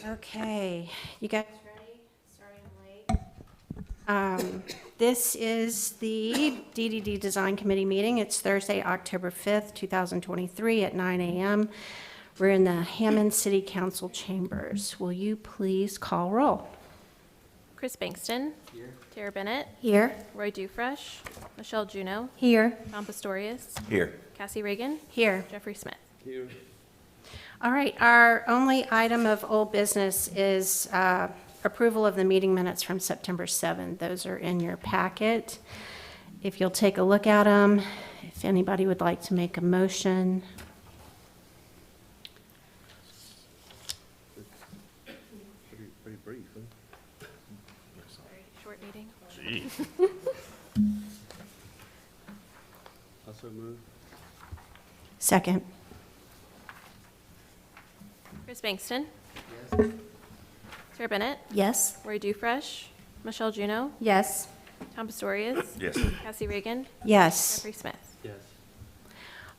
Okay, you guys ready? Starting late. This is the DDD Design Committee meeting. It's Thursday, October 5th, 2023 at 9 a.m. We're in the Hammond City Council chambers. Will you please call roll? Chris Bankston. Here. Tara Bennett. Here. Roy Dufresh. Michelle Juneau. Here. Tom Pastorius. Here. Cassie Reagan. Here. Jeffrey Smith. Here. All right, our only item of old business is approval of the meeting minutes from September 7th. Those are in your packet. If you'll take a look at them, if anybody would like to make a motion. Pretty brief, huh? Very short meeting. Gee. Also move. Second. Chris Bankston. Yes. Tara Bennett. Yes. Roy Dufresh. Michelle Juneau. Yes. Tom Pastorius. Yes. Cassie Reagan. Yes. Jeffrey Smith. Yes.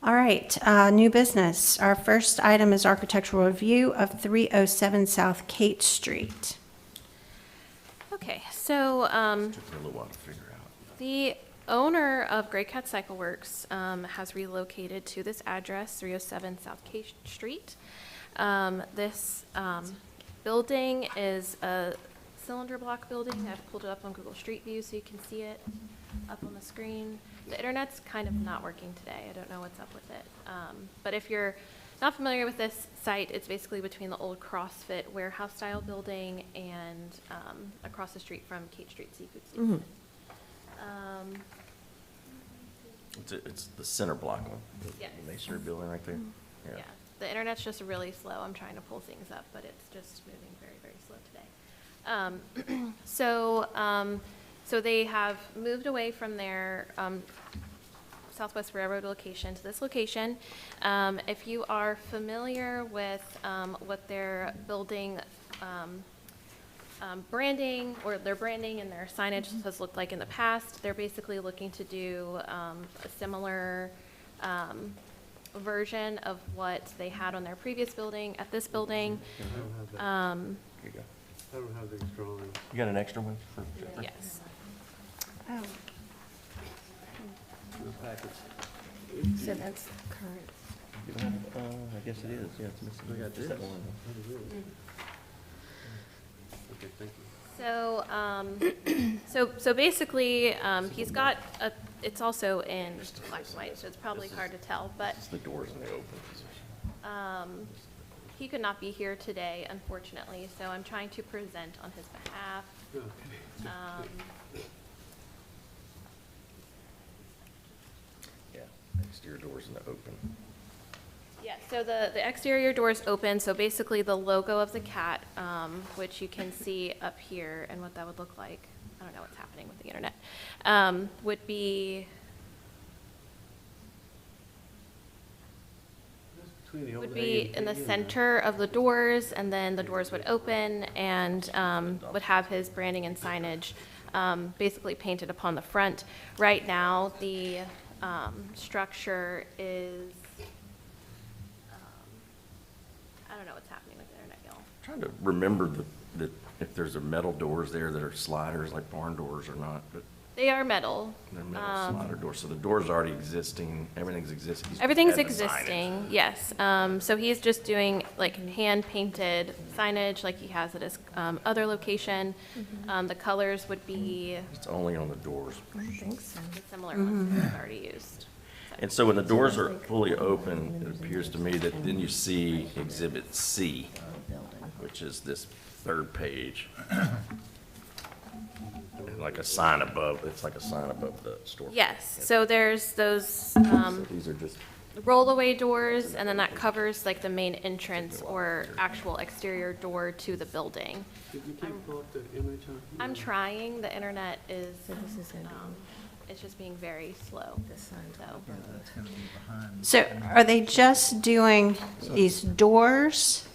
All right, new business. Our first item is architectural review of 307 South Kate Street. Okay, so Took me a little while to figure out. the owner of Gray Cat Cycle Works has relocated to this address, 307 South Kate Street. This building is a cylinder block building. I've pulled it up on Google Street View so you can see it up on the screen. The internet's kind of not working today. I don't know what's up with it. But if you're not familiar with this site, it's basically between the old CrossFit warehouse style building and across the street from Kate Street Seafood Stand. It's the center block of Yes. the masonry building right there. Yeah, the internet's just really slow. I'm trying to pull things up, but it's just moving very, very slow today. So they have moved away from their Southwest Railroad location to this location. If you are familiar with what their building branding or their branding and their signage has looked like in the past, they're basically looking to do a similar version of what they had on their previous building at this building. Here you go. I don't have these drawings. You got an extra one for Jeffrey? Yes. Oh, The packets. so that's current. You don't have, I guess it is, yeah, it's missing. We got Just this. that one. Okay, thank you. So basically, he's got a, it's also in black and white, so it's probably hard to tell, but It's the doors in the open position. he could not be here today, unfortunately, so I'm trying to present on his behalf. Okay. Yeah, exterior doors in the open. Yeah, so the exterior door is open, so basically the logo of the cat, which you can see up here, and what that would look like, I don't know what's happening with the internet, would be in the center of the doors, and then the doors would open and would have his branding and signage basically painted upon the front. Right now, the structure is, I don't know what's happening with the internet, y'all. Trying to remember that if there's a metal doors there that are sliders like barn doors or not, but They are metal. they're metal slider doors. So the door's already existing, everything's existing. He's Everything's adding the signage. existing, yes. So he's just doing like hand-painted signage like he has at his other location. The colors would be It's only on the doors. I think so. the similar ones that he's already used. And so when the doors are fully open, it appears to me that then you see Exhibit C, which is this third page. And like a sign above, it's like a sign above the store. Yes, so there's those So these are just, roll-away doors, and then that covers like the main entrance or actual exterior door to the building. Did you keep pull up the image on? I'm trying, the internet is, So this is gonna be it's just being very slow, this side. so. So are they just doing these doors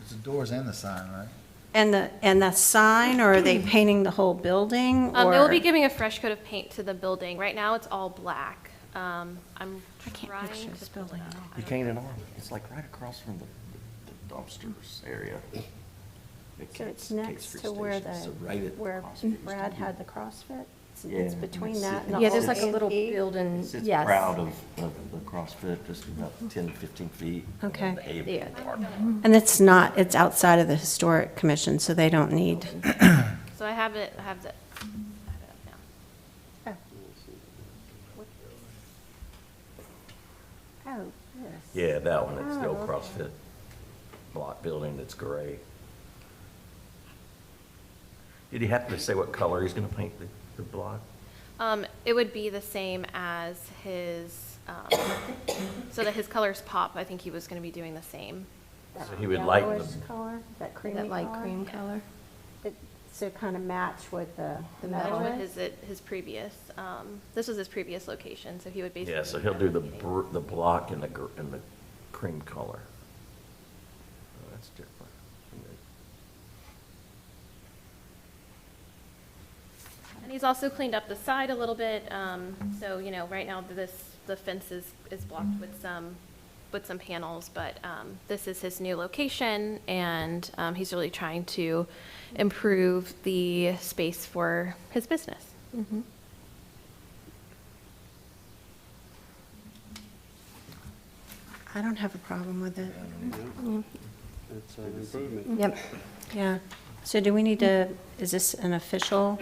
It's the doors and the sign, right? and the sign, or are they painting the whole building? They will be or- giving a fresh coat of paint to the building. Right now, it's all black. I'm I can't trying picture to this pull it building up. at all. you can't at all. It's like right across from the dumpsters area. So it's next to where where Brad had the CrossFit? It's Yeah. between that and the Yeah, there's old like a little A&E? building, It sits yes. proud of the CrossFit, just about 10, 15 feet. Okay. The A Yeah. parking lot. And it's not, it's outside of the Historic Commission, so they don't need, So I have it up now. oh, Yeah, that one, it's the old CrossFit block building that's gray. Did he happen to say what color he's gonna paint the block? It would be the same as his, so that his colors pop, I think he was gonna be doing the same. So he would lighten yellowish the, color, that creamy That light color? cream color. So kind of match with the metal. metal? His previous, this was his previous location, so he would basically. yeah, so he'll do the block in the cream color. Oh, that's different. And he's also cleaned up the side a little bit, so, you know, right now the fence is blocked with some panels, but, this is his new location, and, he's really trying to improve the space for his business. I don't have a problem with it. It's an improvement. Yep. Yeah. So do we need to, is this an official?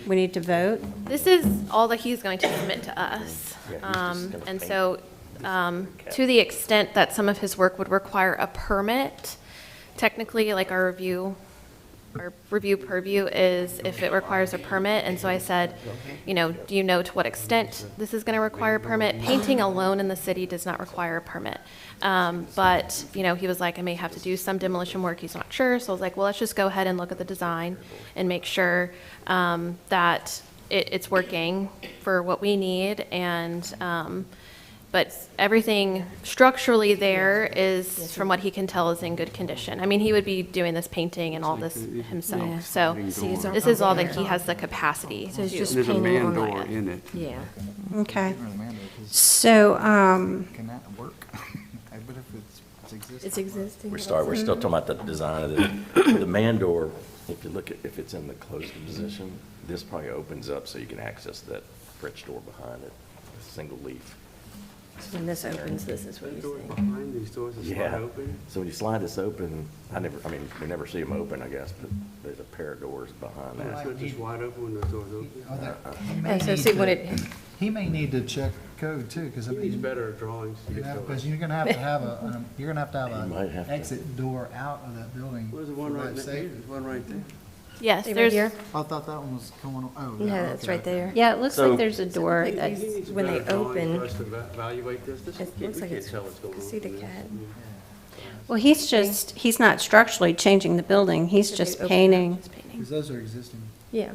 We need to vote? This is all that he's going to submit to us. Yeah, he's just gonna And paint so, to the extent that some of his work would require a permit, technically, like our review purview is if it requires a permit. And so I said, you know, do you know to what extent this is going to require a permit? Painting alone in the city does not require a permit. But, you know, he was like, I may have to do some demolition work. He's not sure. So I was like, well, let's just go ahead and look at the design and make sure that it's working for what we need. And, but everything structurally there is, from what he can tell, is in good condition. I mean, he would be doing this painting and all this himself. So this is all that he has the capacity to So it's do. just There's a painting man on door that. in it. Yeah. Okay. Amanda, 'cause So, can that work? But if it's existing. It's existing. We're still talking about the design of the man door. If you look at, if it's in the closed position, this probably opens up so you can access that French door behind it, a single leaf. When this opens, this is what The he's doors saying. behind these doors is wide Yeah. open. So when you slide this open, we never see them open, I guess, but there's a pair of doors behind It's that. not just wide open when the doors open. Oh, he may And so need see to- when it, He may need to check code too, because I He needs mean, better drawings. to get because going. you're gonna have to have you're gonna have to have You might have an to. exit door out of that building. Well, there's one for right that there. safety. There's one right there. Yes, see right there's, here? I thought that one was going on, oh. No, yeah, that's okay, right okay. there. yeah, it looks So- like there's a door He that's, needs when they better drawings open, for us to evaluate this. This it is- looks we like can't it's- tell what's going on see the from this. cat? well, he's not structurally changing the building, he's So they just open up. painting. just painting. Because those are existing. Yeah.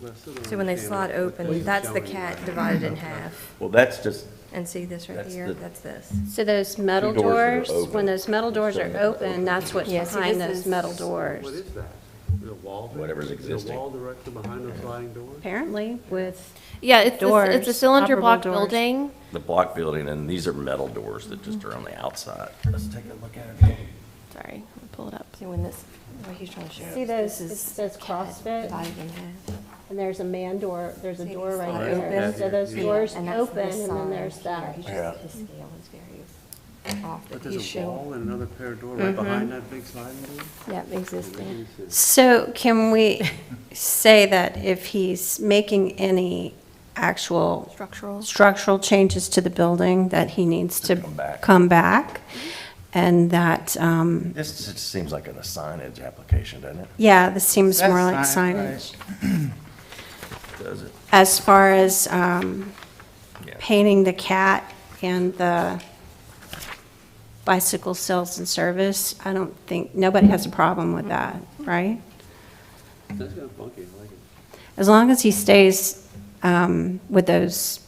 But I still don't So when they understand slide what open, he's that's the showing cat right divided in half. Well, that's just, And see this right That's here? the- That's this. So those metal Two doors that are doors, when open. those metal doors are Showing that they're open, open. that's what's Yeah, see, behind this those is- metal What doors. is that? Is it a wall there? Whatever's Is it existing. a wall directly behind those sliding doors? Apparently, with, yeah, it's a Doors, cylinder block operable doors. building. the block building, and these are metal doors that just are on the outside. Let's take a look at it. Sorry, let me pull it up. See when this, what he's trying to show. See us, those- this it is says cat CrossFit? Divided in half. and there's a man door, there's a See, door these right slide there. open? So those Yeah. doors And that's open, this and then side there's here. that. He's Yeah. just, his scale is very off, But but he's there's a wall showing, and another pair of doors right behind that big sliding door? yeah, existing. So can we say that if he's making any actual Structural. structural changes to the building, that he needs to Come back. come back? And that, This just seems like a signage application, doesn't it? yeah, this seems more like That's fine, right. signage. Does it? As far as Yeah. painting the cat and the bicycle sales and service, I don't think, nobody has a problem with that, right? That's kind of funky, I like it. As long as he stays with those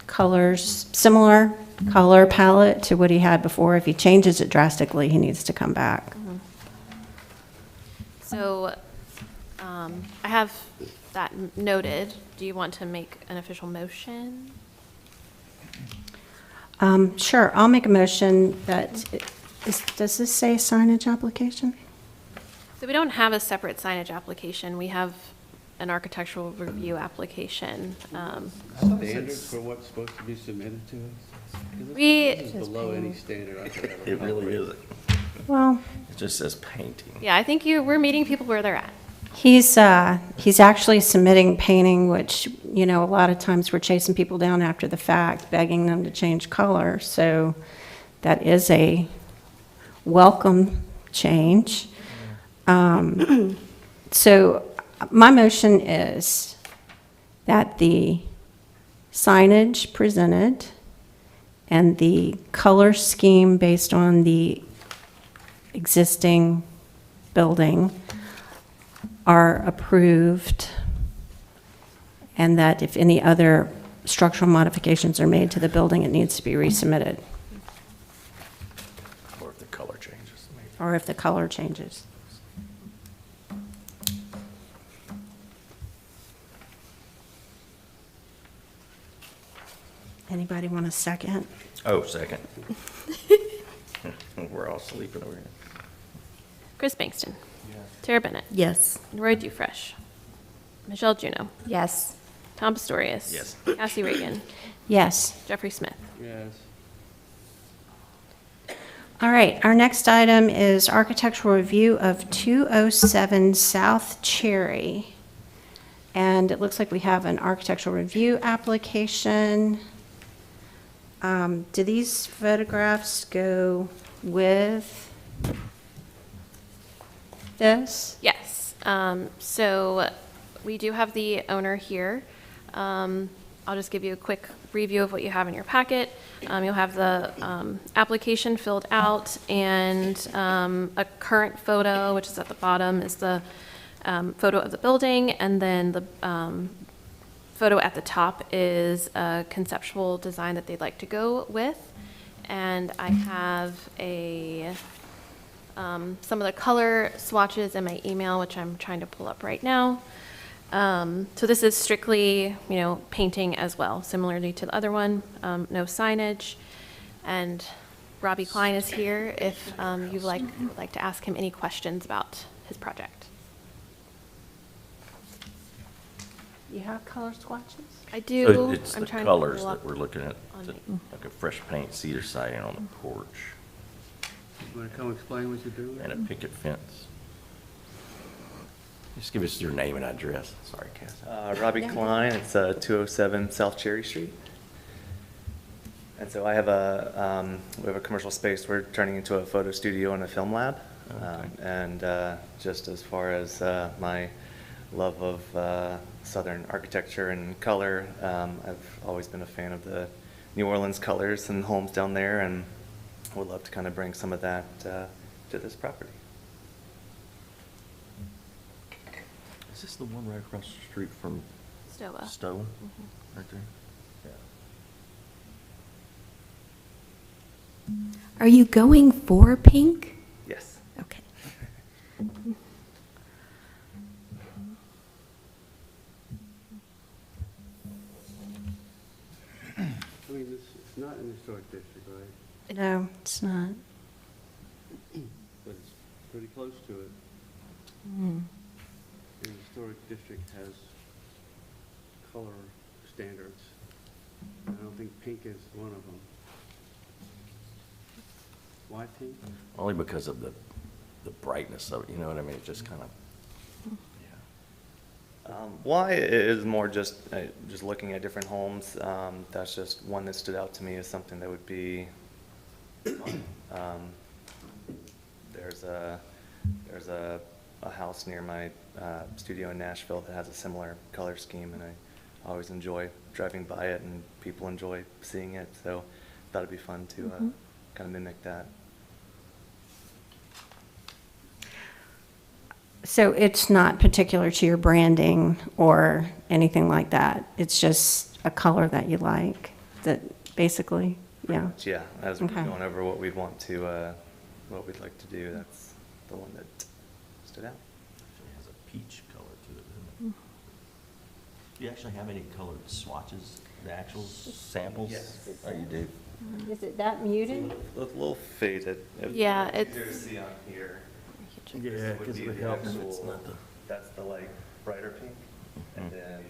colors, similar color palette to what he had before. If he changes it drastically, he needs to come back. So, I have that noted. Do you want to make an official motion? Sure, I'll make a motion that, does this say signage application? So we don't have a separate signage application. We have an architectural review application. Standards for what's supposed to be submitted to us? 'Cause We- this is below any standard I could ever. It really isn't. Well, It just says painting. Yeah, I think we're meeting people where they're at. he's actually submitting painting, which, you know, a lot of times we're chasing people down after the fact, begging them to change color. So that is a welcome change. So my motion is that the signage presented and the color scheme based on the existing building are approved, and that if any other structural modifications are made to the building, it needs to be resubmitted, Or if the color changes, maybe. or if the color changes. Anybody want a second? Oh, second. We're all sleeping over here. Chris Bankston. Tara Bennett. Yes. Roy Dufresh. Michelle Juno. Yes. Tom Pastorius. Yes. Cassie Reagan. Yes. Jeffrey Smith. Yes. All right, our next item is architectural review of 207 South Cherry. And it looks like we have an architectural review application. Do these photographs go with this? Yes. So we do have the owner here. I'll just give you a quick review of what you have in your packet. You'll have the application filled out, and a current photo, which is at the bottom, is the photo of the building, and then the photo at the top is a conceptual design that they'd like to go with. And I have some of the color swatches in my email, which I'm trying to pull up right now. So this is strictly, you know, painting as well, similarly to the other one, no signage. And Robbie Klein is here if you would like to ask him any questions about his project. You have color swatches? I So do. it's I'm the trying to colors pull that up we're looking at, on like a fresh paint cedar siding on the porch You want to come explain what you're doing? and a picket fence. Just give us your name and address. Sorry, Cass. Robbie Klein, it's 207 South Cherry Street. And so I have we have a commercial space we're turning into a photo studio and a film lab. Okay. And just as far as my love of Southern architecture and color, I've always been a fan of the New Orleans colors and homes down there, and would love to kind of bring some of that to this property. Is this the one right across the street from Stowa. Stowe? Right there? Yeah. Are you going for pink? Yes. Okay. I mean, it's not in the historic district, right? No, it's not. But it's pretty close to it. And the historic district has color standards. I don't think pink is one of them. Why pink? Only because of the brightness of it, you know what I mean? It just kind of, yeah. Why is more just looking at different homes. That's just one that stood out to me as something that would be fun. There's a house near my studio in Nashville that has a similar color scheme, and I always enjoy driving by it, and people enjoy seeing it. So thought it'd be fun to kind of mimic that. So it's not particular to your branding or anything like that? It's just a color that you like, that basically, yeah? Yeah, as we're Okay. going over what we'd want to, what we'd like to do, that's the one that stood out. Actually has a peach color to it, doesn't it? Do you actually have any colored swatches, the actual samples? Yes. Oh, you do? Is it that muted? A little faded. Yeah, Easier to it's- see on here. Yeah, This would because be it the helps. actual- It's not the That's the like brighter pink, and then.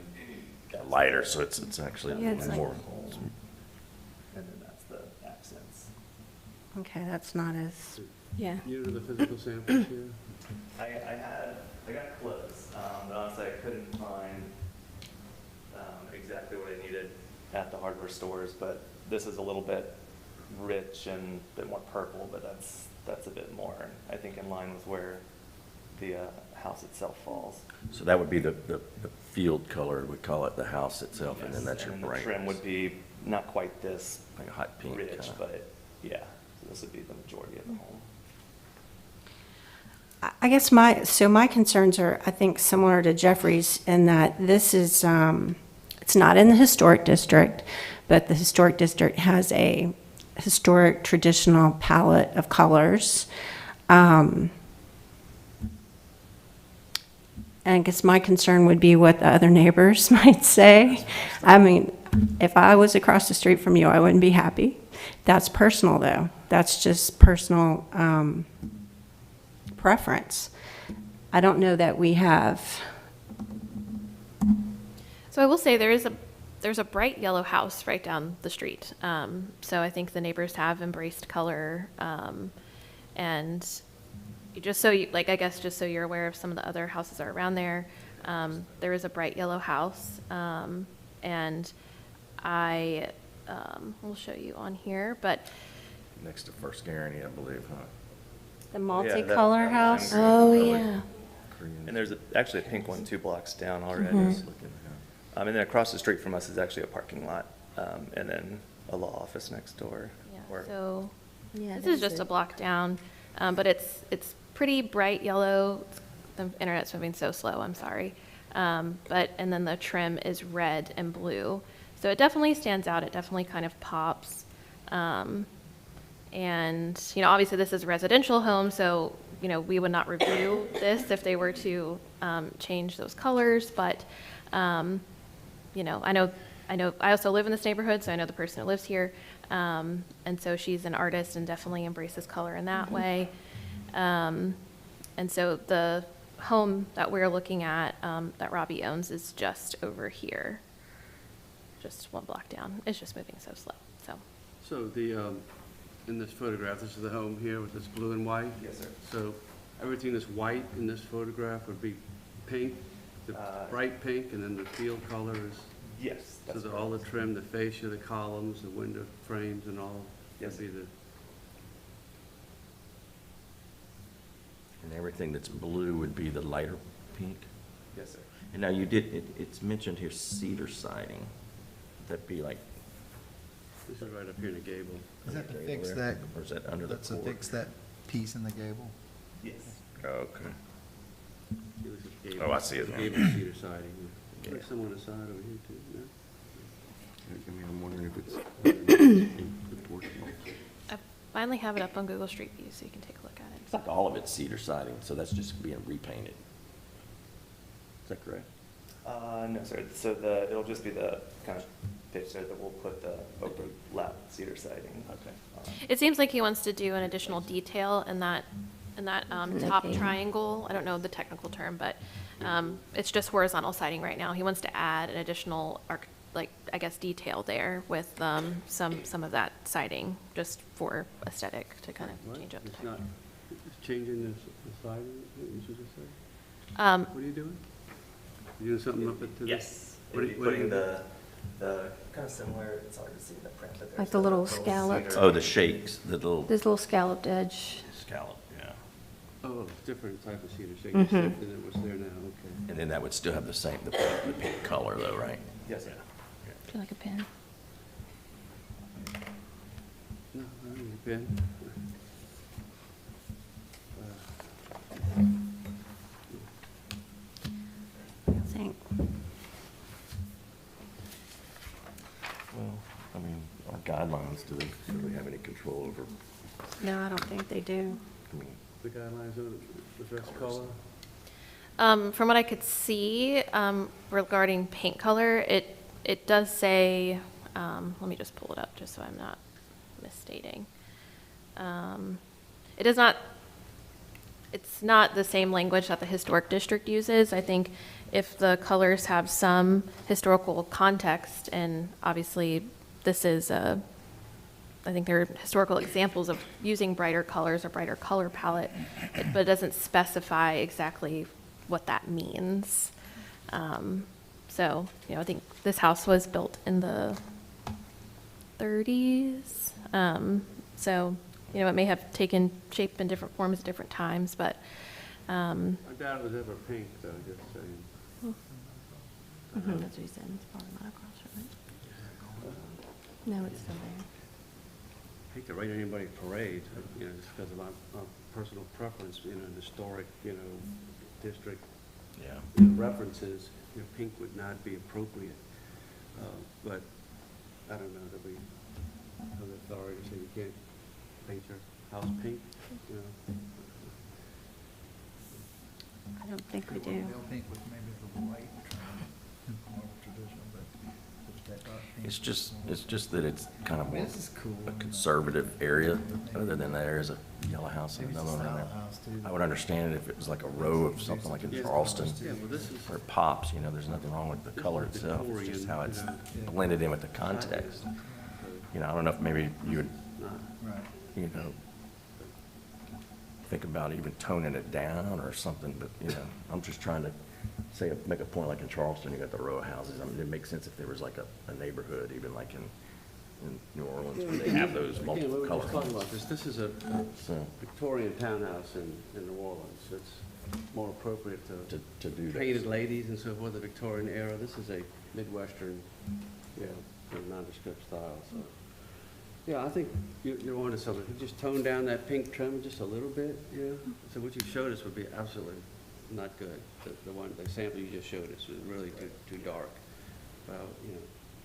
that's lighter, the- so it's actually Yeah, it's like- more. And then that's the accents. Okay, that's not as, Yeah. You know the physical samples here? I got close, but honestly, I couldn't find, exactly what I needed at the hardware stores, but this is a little bit rich and a bit more purple, but that's a bit more, I think, in line with where the, house itself falls. So that would be the field color, we call it, the house itself, and then Yes, that's your and then bright. the trim would be not quite this Like a hot pink rich, kinda. but yeah, so this would be the majority of the home. I guess my concerns are, I think, similar to Jeffrey's in that this is, it's not in the historic district, but the historic district has a historic traditional palette of colors. And I guess my concern would be what the other neighbors might say. I mean, if I was across the street from you, I wouldn't be happy. That's personal, though. That's just personal preference. I don't know that we have, So I will say there's a bright yellow house right down the street. So I think the neighbors have embraced color, and just so you, like, I guess just so you're aware of some of the other houses that are around there, there is a bright yellow house, and I will show you on here, but Next to First Guarantee, I believe, huh? the Yeah, multicolor that house. lime Oh, green, really. yeah. And there's actually a pink one 2 blocks down already. Nice looking, yeah. And then across the street from us is actually a parking lot, and then a law office next door. yeah, Or- so Yeah, this is just a block down, but it's pretty bright yellow. The internet's moving so slow, I'm sorry. And then the trim is red and blue. So it definitely stands out. It definitely kind of pops. And, obviously this is a residential home, so, we would not review this if they were to change those colors, but, I know, I also live in this neighborhood, so I know the person who lives here. And so she's an artist and definitely embraces color in that way. And so the home that we're looking at, that Robbie owns, is just over here, just 1 block down. It's just moving so slow, so. So in this photograph, this is the home here with this blue and white? Yes, sir. So everything that's white in this photograph would be pink, the bright pink, and then the field color is, Yes. so that's all the correct. trim, the fascia, the columns, the window frames and all? Yes. Would be the, And everything that's blue would be the lighter pink? Yes, sir. And now it's mentioned here cedar siding. That'd be like. this is right up here in the gable. Is that to gable fix there? that? Or is that under the That's to cord? fix that piece in the gable? Yes. Oh, okay. See, this is gable. Oh, I see it now. Gable cedar siding. There's Yeah. some on the side over here too, yeah? I mean, I'm wondering if it's. I finally have it up on Google Street View, so you can take a look at It's it. like all of it's cedar siding, so that's just being repainted. Is that correct? No, sir. So it'll just be the kind of pitch there that we'll put the overlap cedar siding. Okay. It seems like he wants to do an additional detail in that top Okay. triangle. I don't know the technical term, but it's just horizontal siding right now. He wants to add an additional detail there with some of that siding, just for aesthetic, to kind of What? change up the It's texture. not, it's changing the siding, you should just say? Um, What are you doing? You doing something up at to this? Yes. What are It'll be you- what are putting you- the kind of similar, it's hard to see in the print, but there's Like the little scalloped- cedar- Oh, the shakes, the little This little scalloped edge. scallop, yeah. Oh, it's different type of cedar shake, Mhm. it's different than what's there now, okay. And then that would still have the pink color though, right? Yes, sir. Feel like a pen. No, I don't need a pen. I think. Well, I mean, our guidelines, do they have any control over, No, I don't think they do. I mean, The guidelines on the dress color? From what I could see, regarding paint color, it does say, let me just pull it up just so I'm not misstating. It does not, it's not the same language that the historic district uses. I think if the colors have some historical context, and obviously this is I think there are historical examples of using brighter colors or brighter color palette, but it doesn't specify exactly what that means. So, I think this house was built in the 30s. So, it may have taken shape in different forms at different times, but, I doubt it was ever pink, though, just saying. That's what he said, it's probably not across from it. No, it's still there. Hate to rate anybody's parade, just because of my personal preference, historic, district Yeah. references, pink would not be appropriate. But I don't know that we have the authority to say you can't paint your house pink, I don't think we do. They'll think with maybe the white, more traditional, but with that dark pink. It's just that it's kind of more This is cool. a conservative area, other than that there's a yellow house and Maybe it's another a one. style house, too. I would understand it if it was like a row of something like in Yeah. Charleston, Yeah, well, this is- where it pops, there's nothing wrong with the This is color itself, it's just how it's Victorian, blended in with the context. I don't know if maybe you would, Right. think about even toning it down or something, but, I'm just trying to make a point, like in Charleston, you got the row of houses. I mean, it makes sense if there was like a neighborhood, even like in New Orleans, where they have those Again, multiple we were just talking colors. about this. This is a So, Victorian townhouse in New Orleans. It's more appropriate to do that. painted ladies and so forth, the Victorian era. This is a Midwestern, nondescript style, so. Yeah, I think you're onto something. If you just tone down that pink trim just a little bit, so what you showed us would be absolutely not good. The sample you just showed us was really too dark.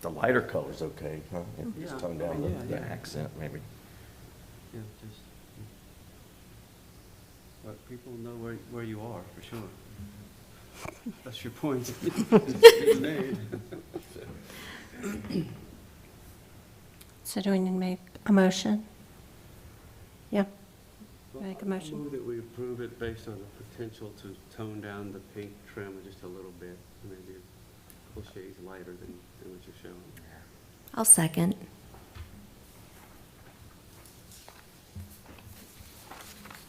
The lighter color's okay, huh? If you just Yeah, tone down the yeah. accent, maybe. Just, but people know where you are, for sure. That's your point. It's made. So do we need to make a motion? Yeah, make a I motion. move that we approve it based on the potential to tone down the pink trim just a little bit, maybe a couple shades lighter than what you're showing. I'll second.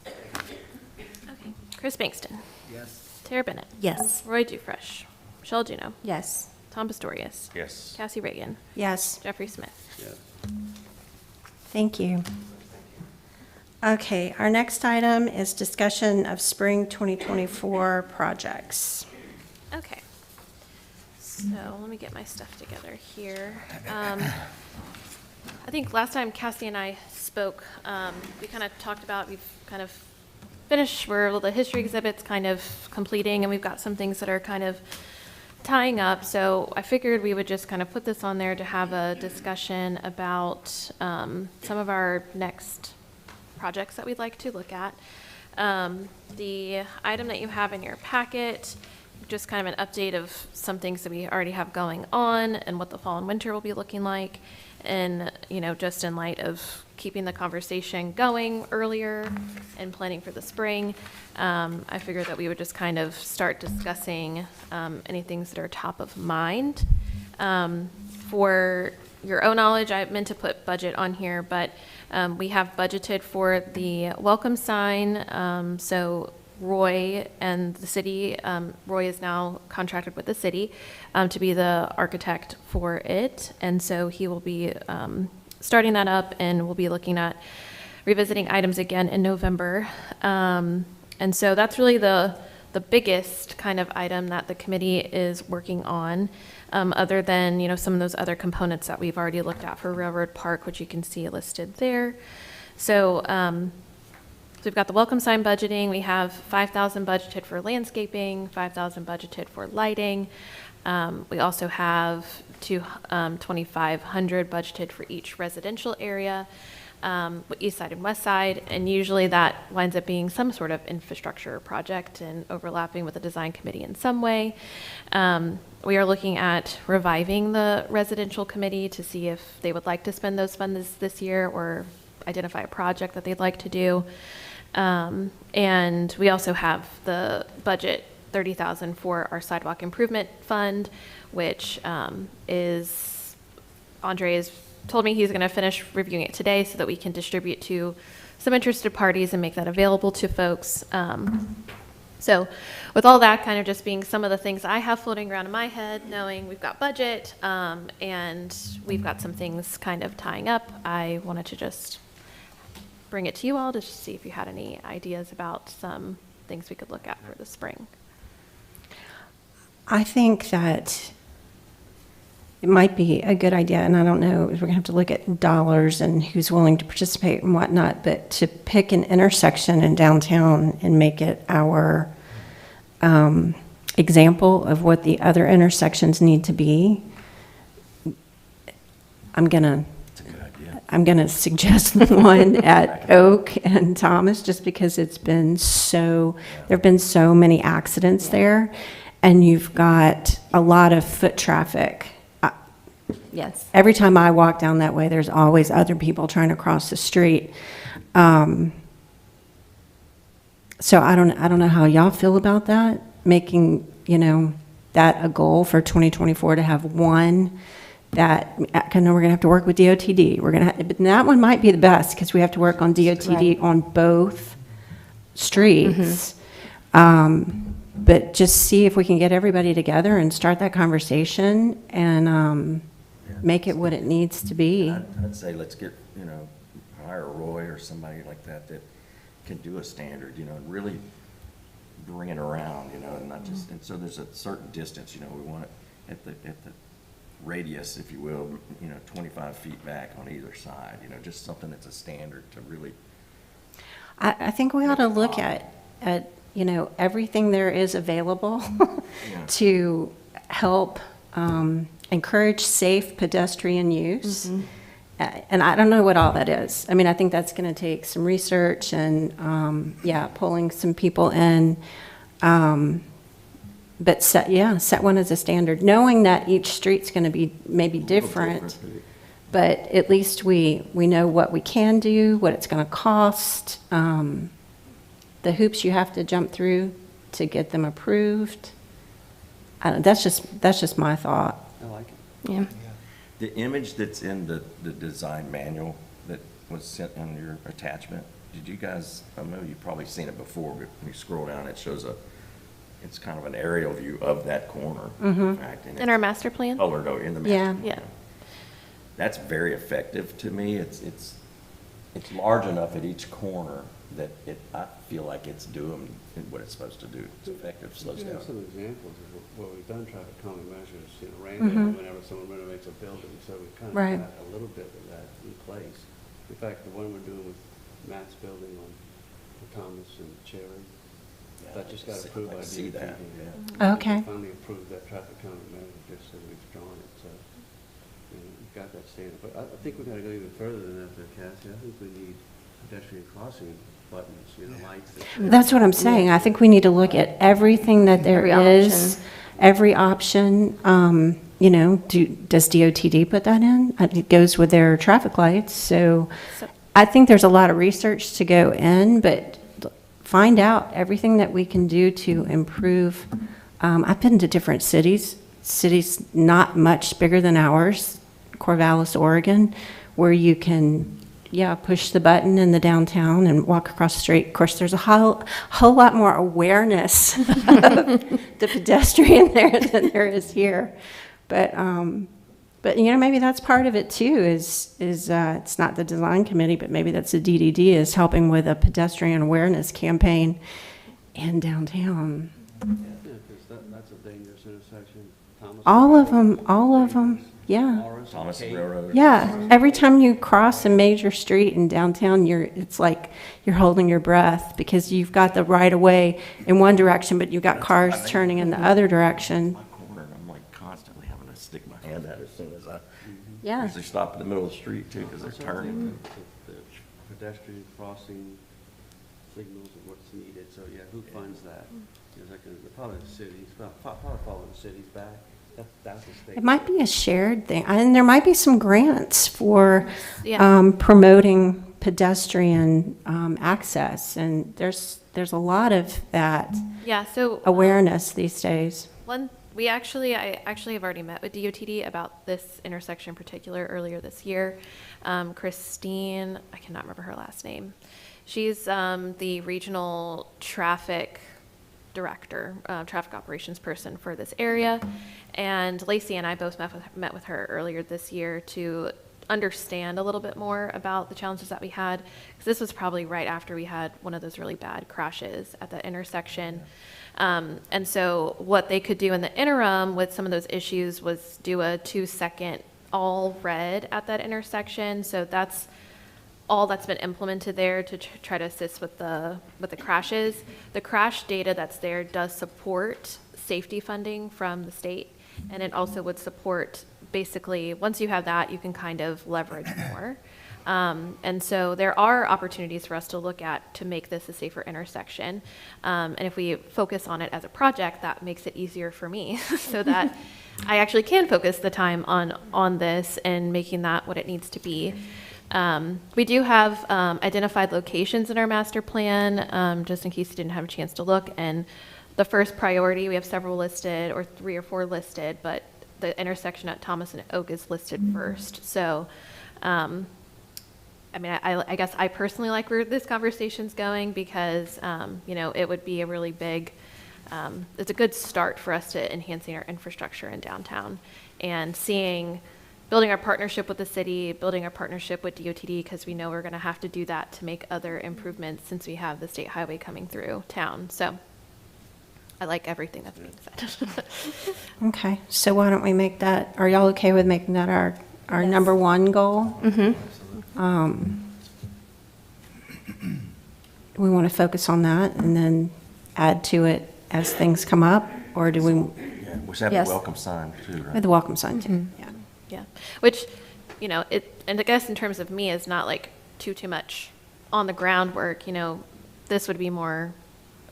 Okay. Chris Bankston, Yes. Tara Bennett, Yes. Roy Dufresh, Michelle Juno, Yes. Tom Pastorius, Yes. Cassie Reagan, Yes, Jeffrey Smith. Yes. thank you. Okay, our next item is discussion of spring 2024 projects. Okay. So let me get my stuff together here. I think last time Cassie and I spoke, we kind of talked about, we've kind of finished, where the history exhibit's kind of completing, and we've got some things that are kind of tying up. So I figured we would just kind of put this on there to have a discussion about some of our next projects that we'd like to look at. The item that you have in your packet, just kind of an update of some things that we already have going on and what the fall and winter will be looking like. And, just in light of keeping the conversation going earlier and planning for the spring, I figured that we would just kind of start discussing any things that are top of mind. For your own knowledge, I meant to put budget on here, but we have budgeted for the welcome sign. So Roy and the city, Roy is now contracted with the city to be the architect for it. And so he will be starting that up, and we'll be looking at revisiting items again in November. And so that's really the biggest kind of item that the committee is working on, other than, some of those other components that we've already looked at for Railroad Park, which you can see listed there. So, so we've got the welcome sign budgeting. We have $5,000 budgeted for landscaping, $5,000 budgeted for lighting. We also have $2,500 budgeted for each residential area, east side and west side, and usually that winds up being some sort of infrastructure project and overlapping with the design committee in some way. We are looking at reviving the residential committee to see if they would like to spend those funds this year or identify a project that they'd like to do. And we also have the budget 30,000 for our sidewalk improvement fund, which is, Andre has told me he's going to finish reviewing it today so that we can distribute to some interested parties and make that available to folks. So with all that kind of just being some of the things I have floating around in my head, knowing we've got budget and we've got some things kind of tying up, I wanted to just bring it to you all to just see if you had any ideas about some things we could look at for the spring. I think that it might be a good idea, and I don't know, we're gonna have to look at dollars and who's willing to participate and whatnot, but to pick an intersection in downtown and make it our example of what the other intersections need to be. I'm gonna suggest one at Oak and Thomas, just because there've been so many accidents there, and you've got a lot of foot traffic. Yes. Every time I walk down that way, there's always other people trying to cross the street. So I don't know how y'all feel about that, making, that a goal for 2024 to have one that, I know we're gonna have to work with DOTD. But that one might be the best because we have to work on DOTD on both streets. But just see if we can get everybody together and start that conversation and make it what it needs to be. I'd say let's get, hire Roy or somebody like that can do a standard, and really bring it around, and not just, and so there's a certain distance, we want it at the radius, if you will, 25 feet back on either side, just something that's a standard to really. I think we ought to look at everything there is available to help encourage safe pedestrian use. And I don't know what all that is. I mean, I think that's going to take some research and, pulling some people in. But set one as a standard, knowing that each street's going to be maybe different. But at least we know what we can do, what it's going to cost, the hoops you have to jump through to get them approved. That's just my thought. I like it. Yeah. The image that's in the design manual that was sent in your attachment, did you guys, I know you've probably seen it before, but when you scroll down, it shows it's kind of an aerial view of that corner. In fact, and In our master plan? colored in the master Yeah. plan. Yeah. That's very effective to me. It's large enough at each corner that I feel like it's doing what it's supposed to do. It's effective, slows We down. have some examples of where we've done traffic calming measures, Randall, whenever someone renovates a building, so we've kind of Right. got a little bit of that in place. In fact, the one we're doing with Matt's building on Thomas and Cherry, that just got approved by I see DOT. that, yeah. Okay. They finally approved that traffic calming measure, just so we've drawn it, so, we've got that standard. But I think we've got to go even further than that, though, Cassie. I think we need pedestrian crossing buttons, lights. That's what I'm saying. I think we need to look at everything that there is, every option. Does DOTD put that in? It goes with their traffic lights. So I think there's a lot of research to go in, but find out everything that we can do to improve. I've been to different cities not much bigger than ours, Corvallis, Oregon, where you can push the button in the downtown and walk across the street. Of course, there's a whole lot more awareness of the pedestrian there than there is here. But maybe that's part of it too, is it's not the design committee, but maybe that's the DDD is helping with a pedestrian awareness campaign in downtown. Yeah, because that's a dangerous intersection. All of them, yeah. Thomas Railroad. Yeah, every time you cross a major street in downtown, it's like you're holding your breath because you've got the right of way in one direction, but you've got cars turning in the other direction. My corner, and I'm like constantly having to stick my hand out as soon as I Yeah. usually stop in the middle of the street too, because they're turning. The pedestrian crossing signals and what's needed, so who funds that? Probably the cities, probably following the cities back. That's a state. It might be a shared thing, and there might be some grants for Yeah. promoting pedestrian access, and there's a lot of that Yeah, so. awareness these days. I actually have already met with DOTD about this intersection in particular earlier this year. Christine, I cannot remember her last name. She's the regional traffic director, traffic operations person for this area. And Lacey and I both met with her earlier this year to understand a little bit more about the challenges that we had. Because this was probably right after we had one of those really bad crashes at that intersection. And so what they could do in the interim with some of those issues was do a 2-second all red at that intersection. So that's all that's been implemented there to try to assist with the crashes. The crash data that's there does support safety funding from the state, and it also would support, basically, once you have that, you can kind of leverage more. And so there are opportunities for us to look at to make this a safer intersection. And if we focus on it as a project, that makes it easier for me so that I actually can focus the time on this and making that what it needs to be. We do have identified locations in our master plan, just in case you didn't have a chance to look. And the first priority, we have several listed, or 3 or 4 listed, but the intersection at Thomas and Oak is listed first. So, I mean, I guess I personally like where this conversation's going because, it would be a really big, it's a good start for us to enhancing our infrastructure in downtown and building our partnership with the city, building our partnership with DOTD, because we know we're going to have to do that to make other improvements since we have the state highway coming through town. So I like everything that's being said. Okay, so why don't we make that, are y'all okay with making that our Yes. number 1 goal? We want to focus on that and then add to it as things come up, or do we, Yeah, we should have Yes. a welcome sign too, right? with the welcome sign too? Yeah. Yeah, which, and I guess in terms of me is not like too much on the groundwork, this would be more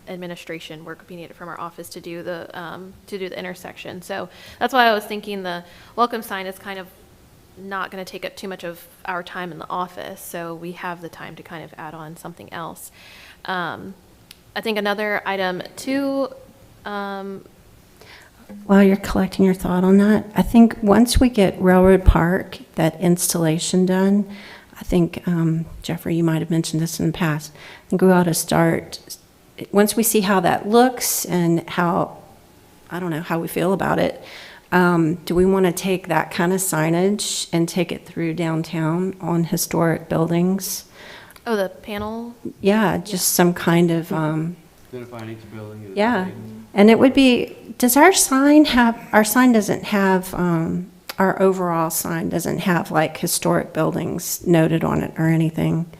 administration work would be needed from our office to do the intersection. So that's why I was thinking the welcome sign is kind of not going to take up too much of our time in the office. So we have the time to kind of add on something else. I think another item too, While you're collecting your thought on that, I think once we get Railroad Park, that installation done, I think, Jeffrey, you might have mentioned this in the past, I think we ought to start, once we see how that looks and how, I don't know, how we feel about it, do we want to take that kind of signage and take it through downtown on historic buildings? oh, the panel. Yeah, just some kind of, Identifying each building. And yeah. its And it would be, does our sign doesn't have, our overall sign doesn't have like historic buildings noted on it or anything.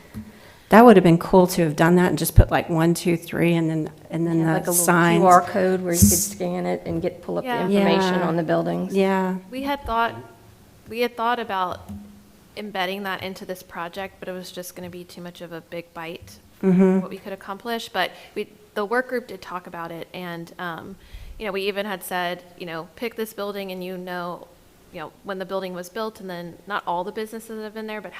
That would have been cool to have done that and just put like 1, 2, 3 and then Yeah, like a the little signs. QR code where you could scan it and pull up the Yeah. information Yeah. on the buildings. Yeah, We had thought about embedding that into this project, but it was just going to be too much of a big bite for what we could accomplish. But the work group did talk about it, and we even had said, pick this building, and when the building was built, and then not all the businesses that have been there, but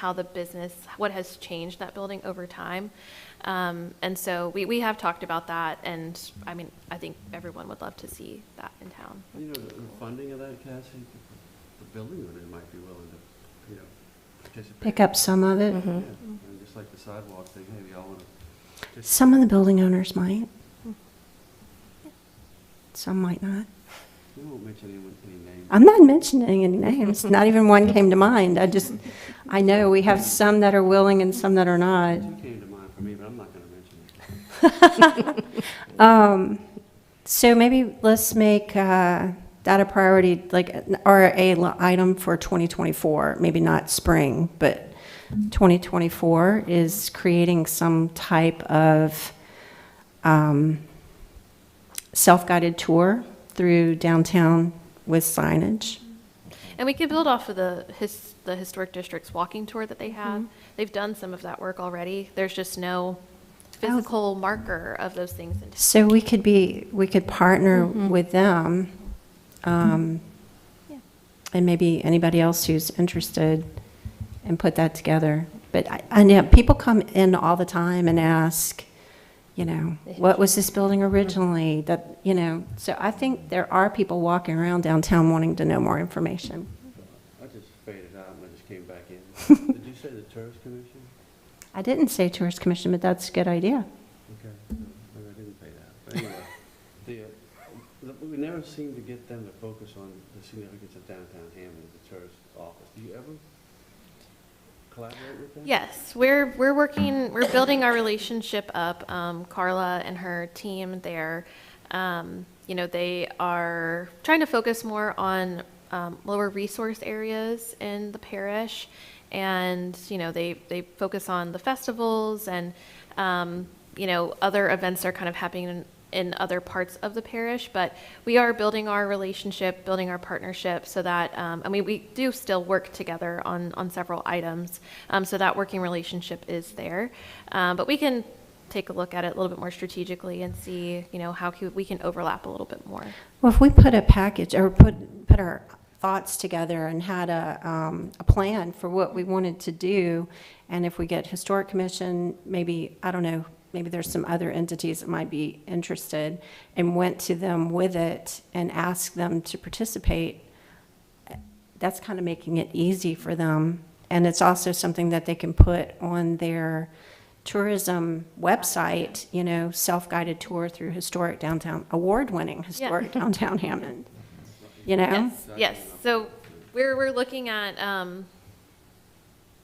what has changed that building over time. And so we have talked about that, and I mean, I think everyone would love to see that in town. The funding of that, Cassie, the building owner might be willing to, participate. pick up some of it. Yeah, and just like the sidewalk thing, hey, we all want to. Some of the building owners might. Some might not. We won't mention any names. I'm not mentioning any names. Not even one came to mind. I know we have some that are willing and some that are not. Two came to mind for me, but I'm not going to mention it. So maybe let's make that a priority, or a item for 2024, maybe not spring, but 2024 is creating some type of self-guided tour through downtown with signage. And we could build off of the historic district's walking tour that they have. They've done some of that work already. There's just no physical marker of those things. So we could partner with them, and maybe anybody else who's interested, and put that together. But I know people come in all the time and ask, you know, what was this building originally? That, you know, so I think there are people walking around downtown wanting to know more information. I just faded out and I just came back in. Did you say the tourist commission? I didn't say tourist commission, but that's a good idea. Okay, maybe I didn't fade out. But anyway, we never seem to get them to focus on the significance of downtown Hammond as a tourist office. Do you ever collaborate with them? Yes, we're building our relationship up. Carla and her team there, you know, they are trying to focus more on lower resource areas in the parish, and you know, they focus on the festivals and you know, other events are kind of happening in other parts of the parish, but we are building our relationship, building our partnership so that, I mean, we do still work together on several items, so that working relationship is there. But we can take a look at it a little bit more strategically and see, you know, how we can overlap a little bit more. Well, if we put a package or put our thoughts together and had a plan for what we wanted to do, and if we get Historic Commission, maybe, I don't know, maybe there's some other entities that might be interested, and went to them with it and asked them to participate, that's kind of making it easy for them. And it's also something that they can put on their tourism website, you know, self-guided tour through historic downtown, award-winning historic downtown Hammond, you know? Yes. So we're looking at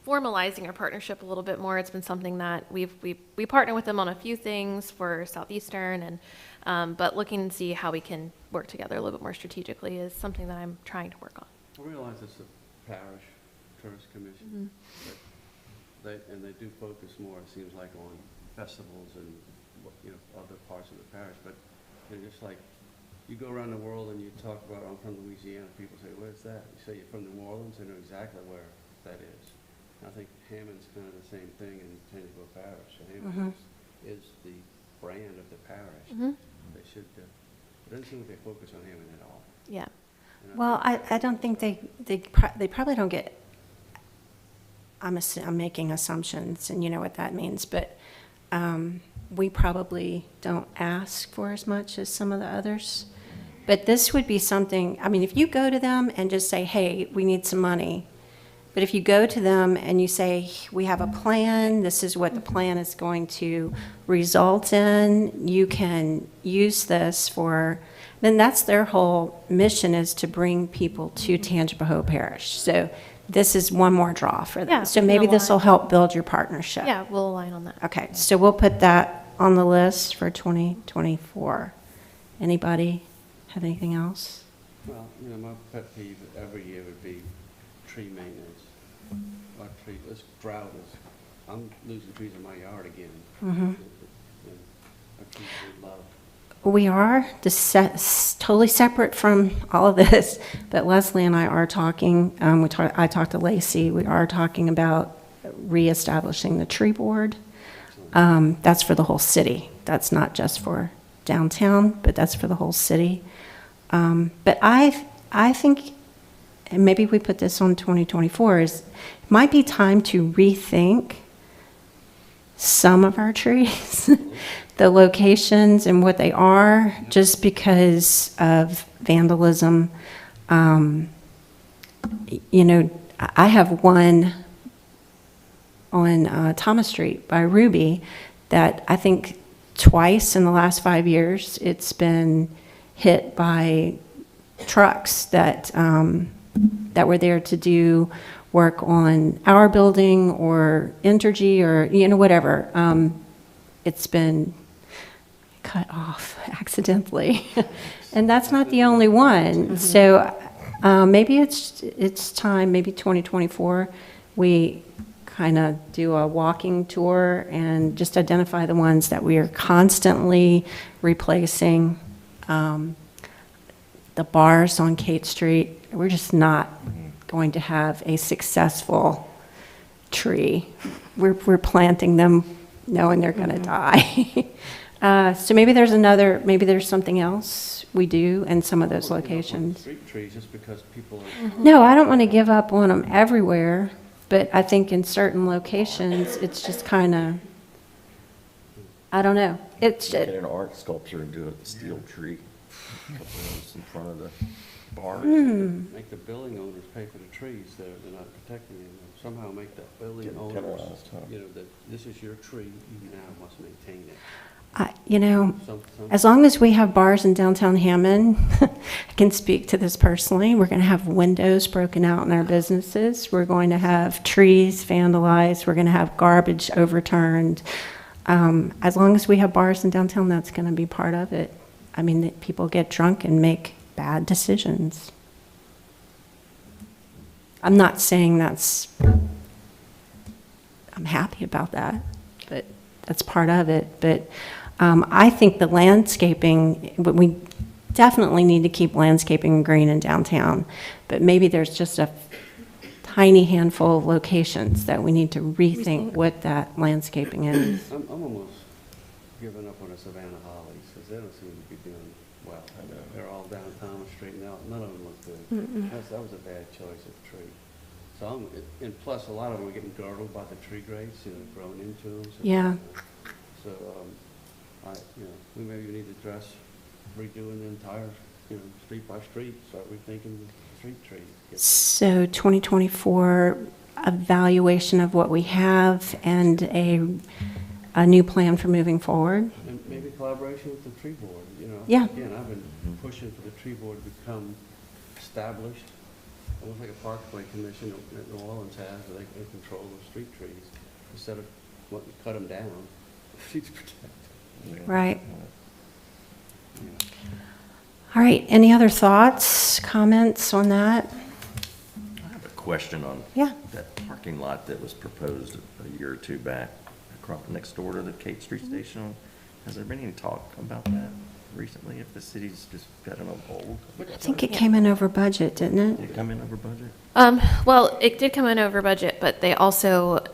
formalizing our partnership a little bit more. It's been something that we partner with them on a few things for Southeastern, and but looking to see how we can work together a little bit more strategically is something that I'm trying to work on. I realize it's a parish tourist commission, but they do focus more, it seems like, on festivals and, you know, other parts of the parish. But they're just like, you go around the world and you talk about, I'm from Louisiana, people say, where's that? You say you're from New Orleans, they know exactly where that is. I think Hammond's kind of the same thing in Tangipahoa Parish. So Hammond is the brand of the parish. They should, it doesn't seem like they focus on Hammond at all. Yeah. And Well, I don't think they probably don't get, I'm making assumptions, and you know what that means, but we probably don't ask for as much as some of the others. But this would be something, I mean, if you go to them and just say, hey, we need some money, but if you go to them and you say, we have a plan, this is what the plan is going to result in, you can use this for, then that's their whole mission, is to bring people to Tangipahoa Parish. So this is one more draw for them. Yeah, So we can maybe this will align. help build your partnership. Yeah, we'll align on that. Okay, so we'll put that on the list for 2024. Anybody have anything else? Well, you know, my pet peeve every year would be tree maintenance. Our tree, this drought is, I'm losing trees in my yard again. And our trees we love. We are totally separate from all of this, but Leslie and I are talking, I talked to Lacey, we are talking about reestablishing the tree board. That's for the whole city. That's not just for downtown, but that's for the whole city. But I think, and maybe we put this on 2024, it might be time to rethink some of our trees, the locations and what they are, just because of vandalism. You know, I have one on Thomas Street by Ruby that I think twice in the last 5 years it's been hit by trucks that that were there to do work on our building or Entergy or, you know, whatever. It's been cut off accidentally. And that's not the only one. So maybe it's time, maybe 2024, we kind of do a walking tour and just identify the ones that we are constantly replacing. The bars on Kate Street, we're just not going to have a successful tree. We're planting them knowing they're going to die. So maybe there's something else we do in some of those Well, you know, locations. Street trees, just because people are. No, I don't want to give up on them everywhere. But I think in certain locations, it's just kind of, I don't know. It's, Get an art sculpture and do a steel tree, couple of those in front of the bar. Make the building owners pay for the trees, they're not protecting them. Somehow make the building Get owners, penalized, huh? you know, that this is your tree, you now must maintain it. you know, Some- as long as we have bars in downtown Hammond, I can speak to this personally, we're going to have windows broken out in our businesses. We're going to have trees vandalized. We're going to have garbage overturned. As long as we have bars in downtown, that's going to be part of it. I mean, that people get drunk and make bad decisions. I'm not saying I'm happy about that, but that's part of it. But I think the landscaping, we definitely need to keep landscaping green in downtown, but maybe there's just a tiny handful of locations that we need to rethink what that landscaping is. I'm almost giving up on the Savannah Hollies, because they don't seem to be doing well. They're all down Thomas Street now, none of them look good. That was a bad choice of tree. So and plus, a lot of them are getting girdled by the tree grapes, you know, growing into them. So, Yeah. So, we maybe need to address redoing the entire, street by street, start rethinking the street trees. So 2024 evaluation of what we have and a new plan for moving forward. And maybe collaboration with the tree board, Yeah. Again, I've been pushing for the tree board to become established, almost like a parkway commission that New Orleans has, where they can control the street trees, instead of wanting to cut them down, trees protect. Right. All right, any other thoughts, comments on that? I have a question on Yeah. that parking lot that was proposed a year or two back, across next door to the Kate Street Station. Has there been any talk about that recently, if the city's just got it on hold? I think it came in over budget, didn't it? Did it come in over budget? Well, it did come in over budget, but they also,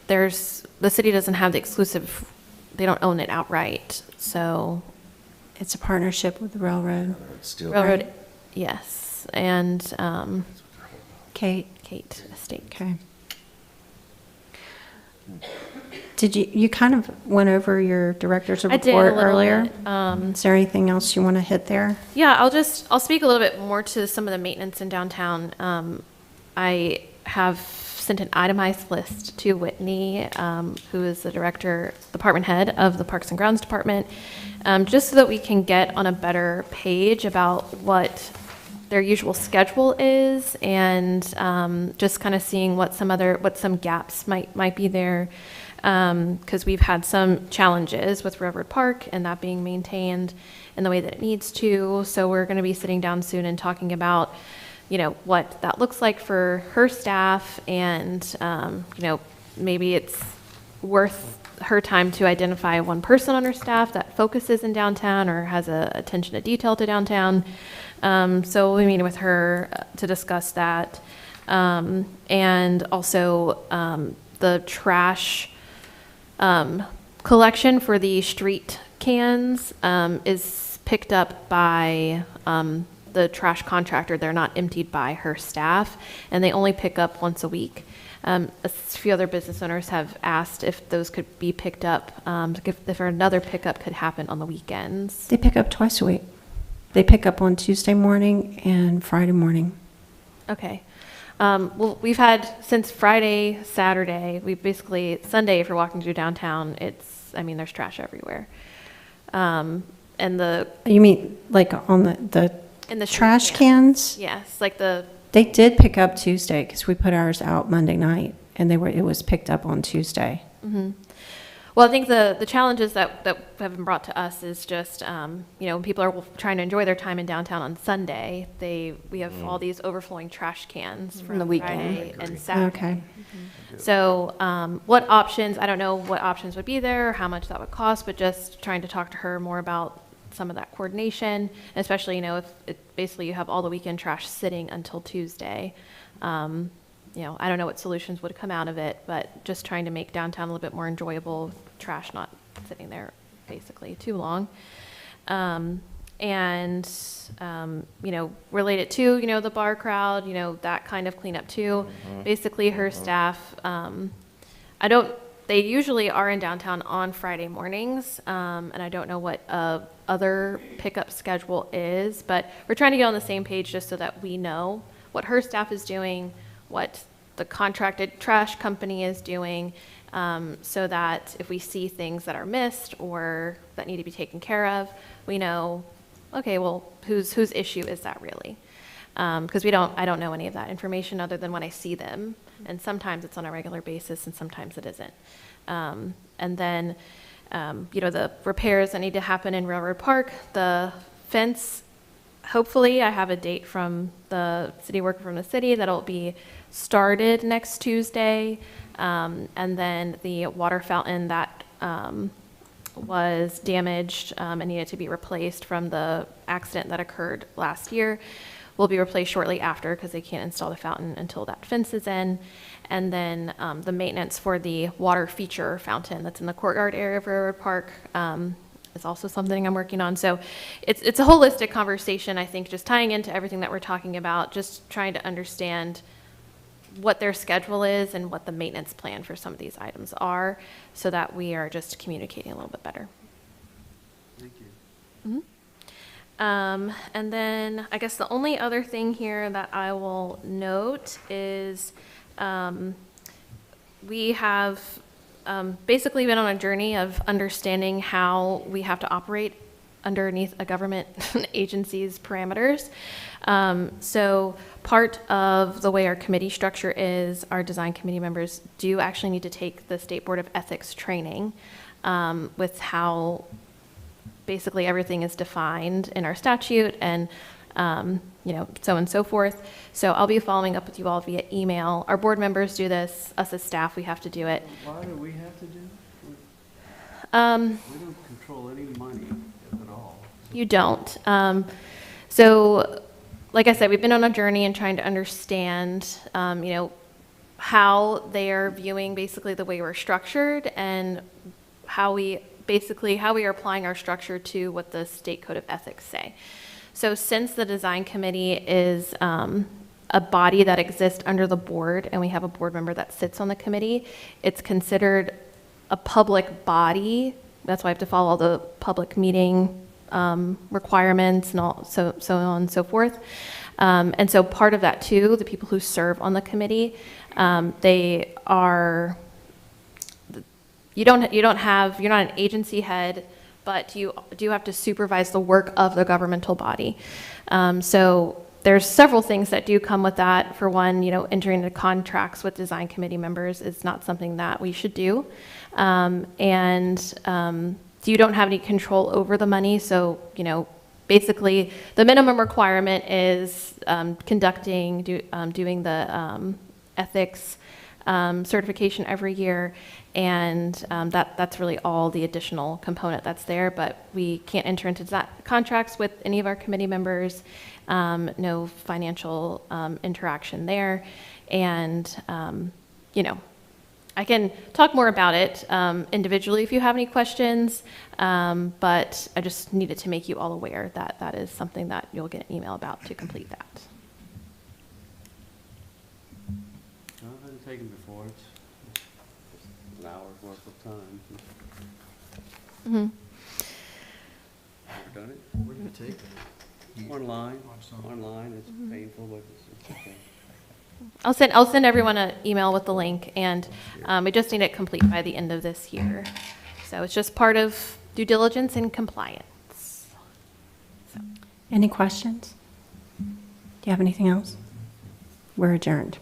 the city doesn't have the exclusive, they don't own it outright, so It's a partnership with the railroad. It's still. railroad, yes, and Kate, Kate Estate. okay. Did you kind of went over your director's I did a report little earlier? bit. Is there anything else you want to hit there? Yeah, I'll speak a little bit more to some of the maintenance in downtown. I have sent an itemized list to Whitney, who is the department head of the Parks and Grounds Department, just so that we can get on a better page about what their usual schedule is, and just kind of seeing what some gaps might be there. Because we've had some challenges with Railroad Park and that being maintained in the way that it needs to. So we're going to be sitting down soon and talking about, what that looks like for her staff, and, maybe it's worth her time to identify one person on her staff that focuses in downtown or has a attention to detail to downtown. So we'll be meeting with her to discuss that. And also the trash collection for the street cans is picked up by the trash contractor. They're not emptied by her staff, and they only pick up once a week. A few other business owners have asked if those could be picked up, if another pickup could happen on the weekends. They pick up twice a week. They pick up on Tuesday morning and Friday morning. Okay. Well, we've had since Friday, Saturday, Sunday, if you're walking through downtown, there's trash everywhere. And You mean like on the in the street trash cans? Yes, They did pick up Tuesday because we put ours out Monday night, and it was picked up on Tuesday. Well, I think the challenges that have been brought to us is just, when people are trying to enjoy their time in downtown on Sunday, we have all these overflowing trash cans from the weekend. Friday and Saturday. Okay. So what options, I don't know what options would be there, how much that would cost, but just trying to talk to her more about some of that coordination, especially, if basically you have all the weekend trash sitting until Tuesday. I don't know what solutions would come out of it, but just trying to make downtown a little bit more enjoyable, trash not sitting there basically too long. and, relate it to, the bar crowd, that kind of cleanup too. Basically, her staff, they usually are in downtown on Friday mornings, and I don't know what other pickup schedule is, but we're trying to get on the same page just so that we know what her staff is doing, what the contracted trash company is doing, so that if we see things that are missed or that need to be taken care of, we know, okay, well, whose issue is that really? Because I don't know any of that information other than when I see them, and sometimes it's on a regular basis and sometimes it isn't. And then, the repairs that need to happen in Railroad Park, the fence, hopefully I have a date from the city worker from the city that'll be started next Tuesday. And then the water fountain that was damaged and needed to be replaced from the accident that occurred last year will be replaced shortly after, because they can't install the fountain until that fence is in. And then the maintenance for the water feature fountain that's in the courtyard area of Railroad Park is also something I'm working on. So it's a holistic conversation, I think, just tying into everything that we're talking about, just trying to understand what their schedule is and what the maintenance plan for some of these items are, so that we are just communicating a little bit better. Thank you. And then I guess the only other thing here that I will note is we have basically been on a journey of understanding how we have to operate underneath a government agency's parameters. So part of the way our committee structure is, our design committee members do actually need to take the State Board of Ethics training with how basically everything is defined in our statute and so on and so forth. So I'll be following up with you all via email. Our board members do this. Us as staff, we have to do it. Why do we have to do it? We don't control any money at all. You don't. So, like I said, we've been on a journey and trying to understand, how they are viewing basically the way we're structured, and how we are applying our structure to what the State Code of Ethics say. So since the design committee is a body that exists under the board, and we have a board member that sits on the committee, it's considered a public body. That's why I have to follow all the public meeting requirements and all, so on and so forth. And so part of that too, the people who serve on the committee, they are, you're not an agency head, but you do have to supervise the work of the governmental body. So there's several things that do come with that. For one, entering into contracts with design committee members is not something that we should do. You don't have any control over the money. So, basically the minimum requirement is doing the ethics certification every year. And that's really all the additional component that's there, but we can't enter into that contracts with any of our committee members, no financial interaction there. And, I can talk more about it individually if you have any questions, but I just needed to make you all aware that that is something that you'll get an email about to complete that. I've been taken before. It's an hour's worth of time. Mm-hmm. Ever done it? Where do you take it? Online. On some- Online. It's painful, but it's okay. I'll send everyone an email with the link, and we just need it complete by the end of this year. So it's just part of due diligence and compliance. Any questions? Do you have anything else? We're adjourned.